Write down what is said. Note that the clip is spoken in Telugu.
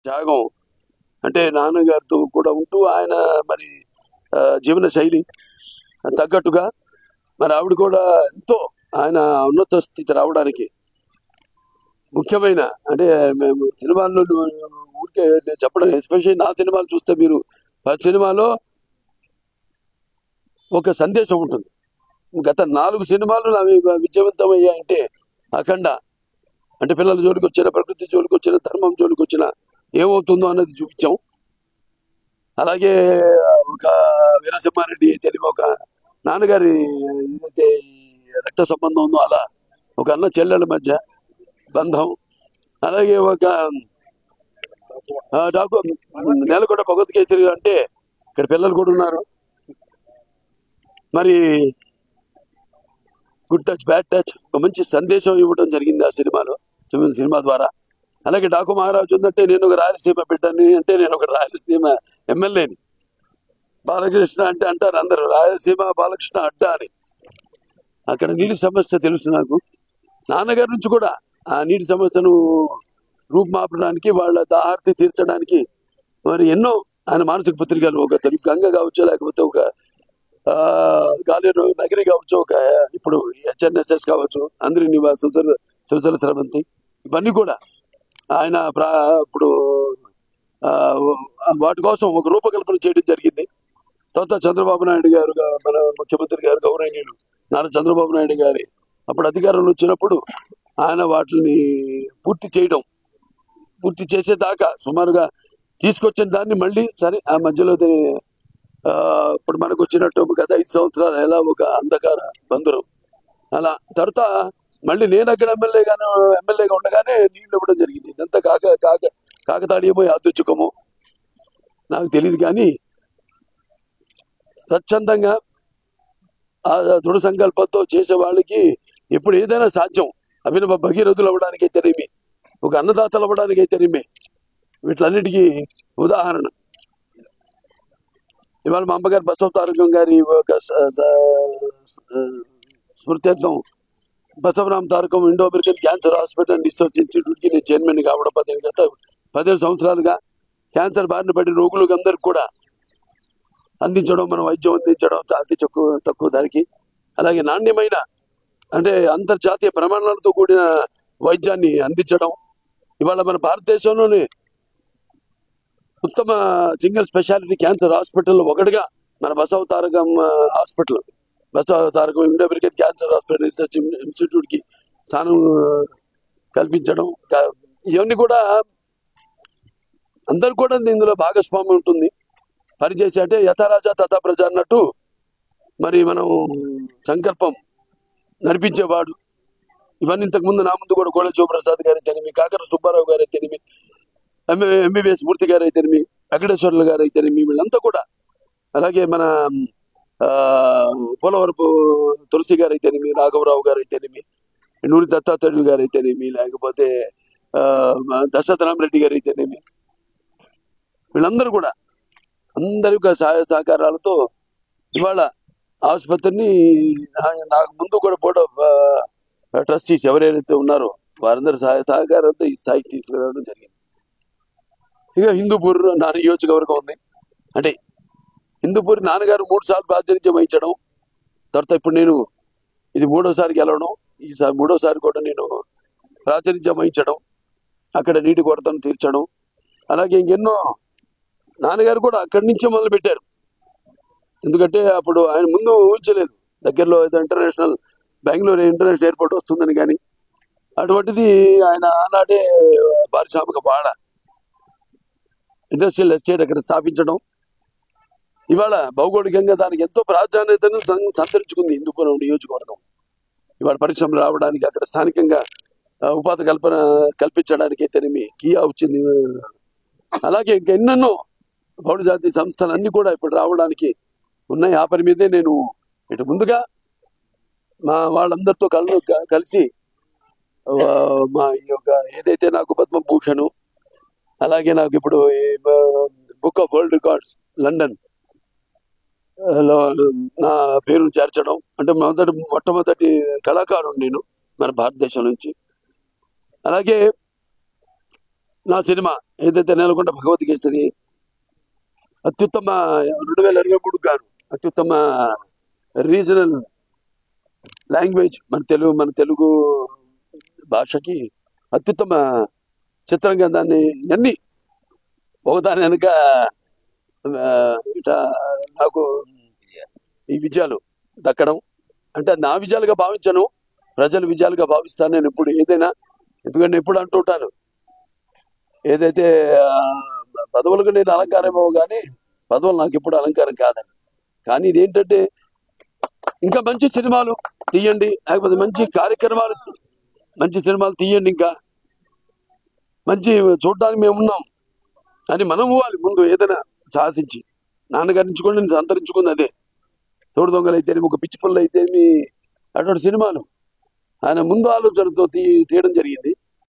త్యాగం అంటే నాన్నగారితో కూడా ఉంటూ ఆయన మరి జీవన శైలి తగ్గట్టుగా మరి ఆవిడ కూడా ఎంతో ఆయన ఉన్నత స్థితి రావడానికి ముఖ్యమైన అంటే మేము సినిమాల్లో ఊరికే చెప్పడం, ఎస్పెషల్లీ నా సినిమాలు చూస్తే మీరు ప్రతి సినిమాలో ఒక సందేశం ఉంటుంది. గత 4 సినిమాలు అవి విజయవంతమయ్యాయంటే అఖండ అంటే పిల్లల జోలికి వచ్చిన, ప్రకృతి జోలికి వచ్చిన, ధర్మం జోలికి వచ్చిన ఏమవుతుందో అన్నది చూపించాం. అలాగే ఒక వీరసింహారెడ్డి అయితే ఒక నాన్నగారి ఏదైతే రక్త సంబంధం ఉందో అలా ఒక అన్న చెల్లెళ్ళ మధ్య బంధం, అలాగే ఒక నేలకొండ భగవత్ కేసరి అంటే ఇక్కడ పిల్లలు కూడా ఉన్నారు. మరి గుడ్ టచ్ బ్యాడ్ టచ్ ఒక మంచి సందేశం ఇవ్వడం జరిగింది ఆ సినిమా ద్వారా. అలాగే డాకు మహారాజు ఉందంటే నేను ఒక రాయలసీమ బిడ్డని, అంటే నేను ఒక రాయలసీమ ఎమ్మెల్యేని. బాలకృష్ణ అంటే అంటారు అందరూ రాయలసీమ బాలకృష్ణ అడ్డా అని. అక్కడ నీటి సమస్య తెలుసు నాకు. నాన్నగారి నుంచి కూడా ఆ నీటి సమస్యను రూపుమాపడానికి, వాళ్ళ దాహార్తి తీర్చడానికి మరి ఎన్నో ఆయన మానసిక పత్రికలు, ఒక తెలుగు గంగ కావచ్చు, లేకపోతే ఒక గాలేరు నగరి కావచ్చు, ఒక ఇప్పుడు హెచ్ఎన్ఎస్ఎస్ కావచ్చు, అందరి నివాస్, సుతల స్రవంతి, ఇవన్నీ కూడా ఆయన ఇప్పుడు వాటి కోసం ఒక రూపకల్పన చేయడం జరిగింది. తర్వాత చంద్రబాబు నాయుడు గారు, మన ముఖ్యమంత్రి గారు గౌరవనీయులు నారా చంద్రబాబు నాయుడు గారి అప్పుడు అధికారంలో వచ్చినప్పుడు ఆయన వాటిని పూర్తి చేసేదాకా సుమారుగా తీసుకొచ్చిన దాన్ని మళ్ళీ సరే ఆ మధ్యలో ఇప్పుడు మనకు వచ్చినట్టు గత 5 సంవత్సరాలు ఎలా ఒక అంధకార బంధురం అలా తర్వాత మళ్ళీ నేను అక్కడ ఎమ్మెల్యేగా ఉండగానే నీళ్ళు ఇవ్వడం జరిగింది. ఇదంతా కాకతాళీయమో యాదృచ్ఛికమో నాకు తెలియదు, కానీ స్వచ్ఛందంగా ఆ దృఢ సంకల్పంతో చేసే వాళ్ళకి ఎప్పుడు ఏదైనా సాధ్యం. అభినవ భగీరథులు అవ్వడానికి అయితేనేమి, ఒక అన్నదాతలు అవ్వడానికి అయితేనేమి, వీటిలన్నిటికీ ఉదాహరణ ఇవాళ మా అమ్మగారు బసవతారకం గారి ఒక స్మృత్యర్థం Basavaram Tarakam Indo American cancer hospital and research ఇన్స్టిట్యూట్కి నేను చైర్మన్ కావడం గత 15 సంవత్సరాలుగా క్యాన్సర్ బారిన పడిన రోగులకు అందరికి కూడా అందించడం, మనం వైద్యం అందించడం అతి తక్కువ ధరకి, అలాగే నాణ్యమైన అంటే అంతర్జాతీయ ప్రమాణాలతో కూడిన వైద్యాన్ని అందించడం. ఇవాళ మన భారతదేశంలోనే ఉత్తమ సింగిల్ స్పెషాలిటీ క్యాన్సర్ హాస్పిటల్లో ఒకటిగా మన Basavatarakam hospital, Basavatarakam Indo American cancer hospital research ఇన్స్టిట్యూట్కి స్థానం కల్పించడం, ఇవన్నీ కూడా అందరు కూడా ఇందులో భాగస్వామ్యం ఉంటుంది. పనిచేసి అంటే యథారాజా తథా ప్రజ అన్నట్టు మరి మనం సంకల్పం నడిపించేవాడు. ఇవన్నీ ఇంతకుముందు నా ముందు కూడా గోళ శివప్రసాద్ గారు అయితేనేమి, కాకర సుబ్బారావు గారు అయితేనేమి, ఎంబీబీఎస్ మూర్తి గారు అయితేనేమి, వెంకటేశ్వర్లు గారు అయితేనేమి, వీళ్ళంతా కూడా, అలాగే మన పోలవరపు తులసి గారు అయితేనేమి, రాఘవరావు గారు అయితేనేమి, నూరి దత్తాత్రేయులు గారు అయితేనేమి, లేకపోతే దశరథరామరెడ్డి గారు అయితేనేమి, వీళ్ళందరూ కూడా అందరి యొక్క సహాయ సహకారాలతో ఇవాళ ఆసుపత్రిని నాకు ముందు కూడా బోర్డ్ ఆఫ్ ట్రస్టీస్ ఎవరైతే ఉన్నారో వారందరి సహాయ సహకారంతో ఈ స్థాయికి తీసుకురావడం జరిగింది. ఇక హిందూపూర్ నా నియోజకవర్గం ఉంది. అంటే హిందూపూర్ నాన్నగారు 3 సార్లు ప్రాతినిధ్యం వహించడం, తర్వాత ఇప్పుడు నేను ఇది 3వసారి గెలవడం, ఈసారి 3వసారి కూడా నేను ప్రాతినిధ్యం వహించడం, అక్కడ నీటి కొరతను తీర్చడం, అలాగే ఇంకెన్నో నాన్నగారు కూడా అక్కడి నుంచే మొదలు పెట్టారు. ఎందుకంటే అప్పుడు ఆయన ముందు ఊహించలేదు దగ్గరలో ఇంటర్నేషనల్ బెంగళూరు ఇంటర్నేషనల్ ఎయిర్పోర్ట్ వస్తుందని, కానీ అటువంటిది ఆయన ఆనాడే పారిశ్రామిక వాడ ఇండస్ట్రియల్ ఎస్టేట్ అక్కడ స్థాపించడం, ఇవాళ భౌగోళికంగా దానికి ఎంతో ప్రాధాన్యతను సంతరించుకుంది హిందూపురం నియోజకవర్గం. ఇవాళ పరిశ్రమలు రావడానికి, అక్కడ స్థానికంగా ఉపాధి కల్పించడానికి అయితేనేమి కియా వచ్చింది. అలాగే ఇంకెన్నెన్నో బహుళ జాతీయ సంస్థలు అన్నీ కూడా ఇప్పుడు రావడానికి ఉన్నాయి. ఆ పని మీదే నేను ఇటు ముందుగా మా వాళ్ళందరితో కలిసి మా ఈ యొక్క ఏదైతే నాకు పద్మభూషణ్, అలాగే నాకు ఇప్పుడు book of world records London నా పేరు చేర్చడం, అంటే మొట్టమొదటి కళాకారుడు నేను మన భారతదేశం నుంచి. అలాగే నా సినిమా ఏదైతే నేలకొండ భగవద్గీతని అత్యుత్తమ 2023 గాను అత్యుత్తమ రీజనల్ లాంగ్వేజ్ మన తెలుగు భాషకి అత్యుత్తమ చిత్రంగా దాన్ని అన్ని ఒకదాని వెనుక ఇట నాకు ఈ విజయాలు దక్కడం అంటే అది నా విజయాలుగా భావించను, ప్రజల విజయాలుగా భావిస్తాను నేను ఎప్పుడు ఏదైనా. ఎందుకంటే ఎప్పుడు అంటుంటాను ఏదైతే పదవులకు నేను అలంకారమో కానీ పదవులు నాకు ఎప్పుడు అలంకారం కాదని. కానీ ఇదేంటంటే ఇంకా మంచి సినిమాలు తీయండి, లేకపోతే మంచి కార్యక్రమాలు మంచి సినిమాలు తీయండి, ఇంకా మంచి చూడడానికి మేము ఉన్నాం అని మనం పోవాలి ముందు. ఏదైనా సాహసించి నాన్నగారి నుంచి కూడా నేను అంతరించుకుంది అదే. తోడు దొంగలు అయితే ఒక పిచ్చి పుల్ల అయితే అటువంటి సినిమాలు ఆయన ముందు ఆలోచనతో తీయడం జరిగింది.